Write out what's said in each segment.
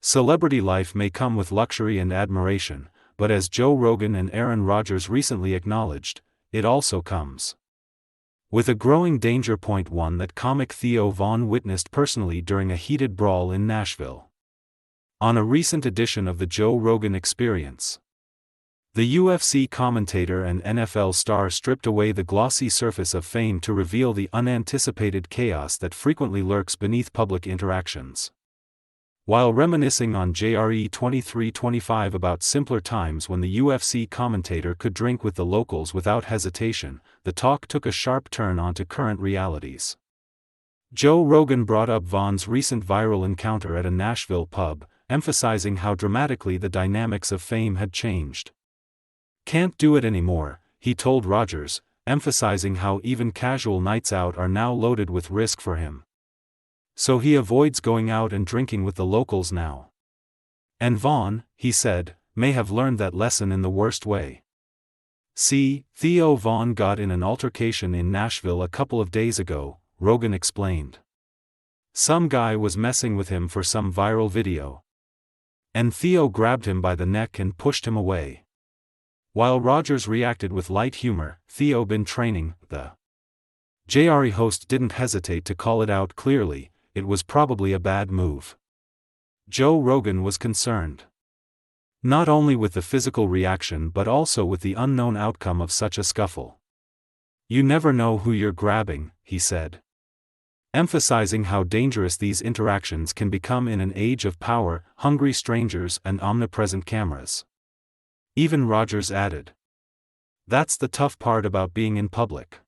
Celebrity life may come with luxury and admiration, but as Joe Rogan and Aaron Rodgers recently acknowledged, it also comes with a growing danger. One that comic Theo Von witnessed personally during a heated brawl in Nashville. On a recent edition of the Joe Rogan Experience, the UFC commentator and NFL star stripped away the glossy surface of fame to reveal the unanticipated chaos that frequently lurks beneath public interactions. While reminiscing on JRE 2325 about simpler times when the UFC commentator could drink with the locals without hesitation, the talk took a sharp turn onto current realities. Joe Rogan brought up Von's recent viral encounter at a Nashville pub, emphasizing how dramatically the dynamics of fame had changed. "Can't do it anymore," he told Rodgers, emphasizing how even casual nights out are now loaded with risk for him. So he avoids going out and drinking with the locals now. And Von, he said, may have learned that lesson in the worst way. See, Theo Von got in an altercation in Nashville a couple of days ago, Rogan explained. Some guy was messing with him for some viral video. And Theo grabbed him by the neck and pushed him away. While Rodgers reacted with light humor, Theo been training, the JRE host didn't hesitate to call it out clearly. It was probably a bad move. Joe Rogan was concerned not only with the physical reaction but also with the unknown outcome of such a scuffle. "You never know who you're grabbing," he said, emphasizing how dangerous these interactions can become in an age of power, hungry strangers and omnipresent cameras. Even Rodgers added, "That's the tough part about being in public."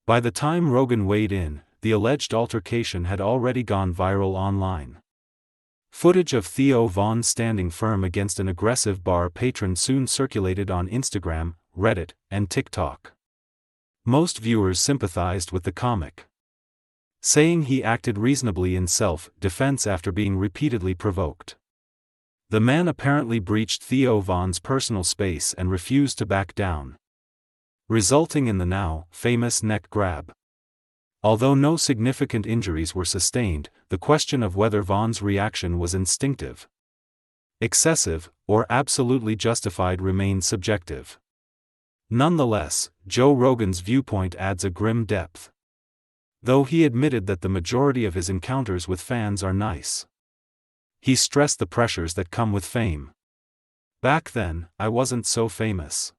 By the time Rogan weighed in, the alleged altercation had already gone viral online. Footage of Theo Von standing firm against an aggressive bar patron soon circulated on Instagram, Reddit, and TikTok. Most viewers sympathized with the comic, saying he acted reasonably in self-defense after being repeatedly provoked. The man apparently breached Theo Von's personal space and refused to back down, resulting in the now famous neck grab. Although no significant injuries were sustained, the question of whether Von's reaction was instinctive, excessive, or absolutely justified remains subjective. Nonetheless, Joe Rogan's viewpoint adds a grim depth. Though he admitted that the majority of his encounters with fans are nice, he stressed the pressures that come with fame. "Back then, I wasn't so famous.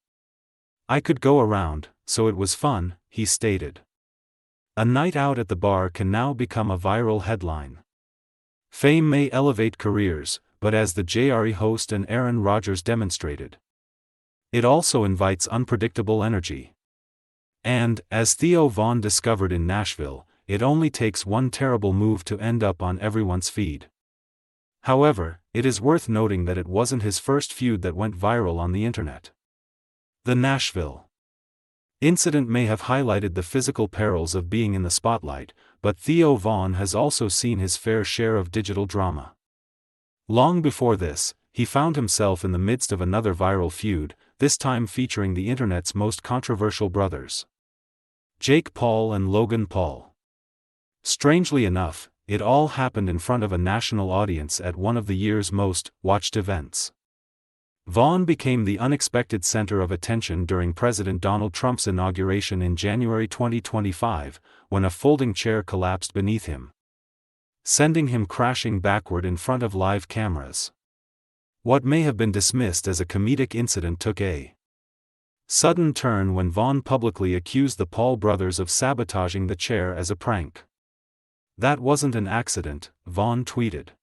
I could go around, so it was fun," he stated. A night out at the bar can now become a viral headline. Fame may elevate careers, but as the JRE host and Aaron Rodgers demonstrated, it also invites unpredictable energy. And, as Theo Von discovered in Nashville, it only takes one terrible move to end up on everyone's feed. However, it is worth noting that it wasn't his first feud that went viral on the internet. The Nashville incident may have highlighted the physical perils of being in the spotlight, but Theo Von has also seen his fair share of digital drama. Long before this, he found himself in the midst of another viral feud, this time featuring the internet's most controversial brothers, Jake Paul and Logan Paul. Strangely enough, it all happened in front of a national audience at one of the year's most watched events. Von became the unexpected center of attention during President Donald Trump's inauguration in January 2025, when a folding chair collapsed beneath him, sending him crashing backward in front of live cameras. What may have been dismissed as a comedic incident took a sudden turn when Von publicly accused the Paul brothers of sabotaging the chair as a prank. "That wasn't an accident," Von tweeted.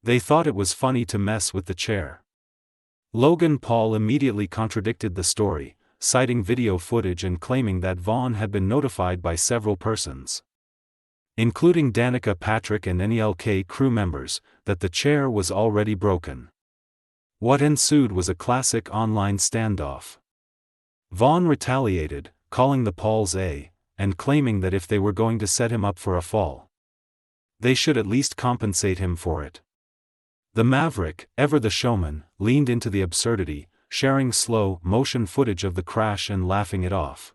"They thought it was funny to mess with the chair." Logan Paul immediately contradicted the story, citing video footage and claiming that Von had been notified by several persons, including Danica Patrick and NELK crew members, that the chair was already broken. What ensued was a classic online standoff. Von retaliated, calling the Pauls and claiming that if they were going to set him up for a fall, they should at least compensate him for it. The Maverick, ever the showman, leaned into the absurdity, sharing slow-motion footage of the crash and laughing it off.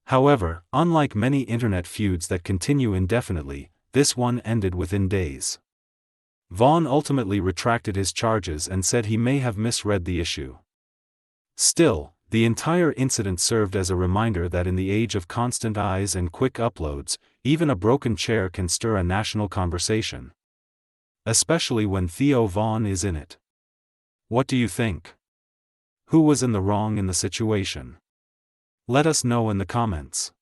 However, unlike many internet feuds that continue indefinitely, this one ended within days. Vaughn ultimately retracted his charges and said he may have misread the issue. Still, the entire incident served as a reminder that in the age of constant eyes and quick uploads, even a broken chair can stir a national conversation. Especially when Theo Vaughn is in it. What do you think? Who was in the wrong in the situation? Let us know in the comments.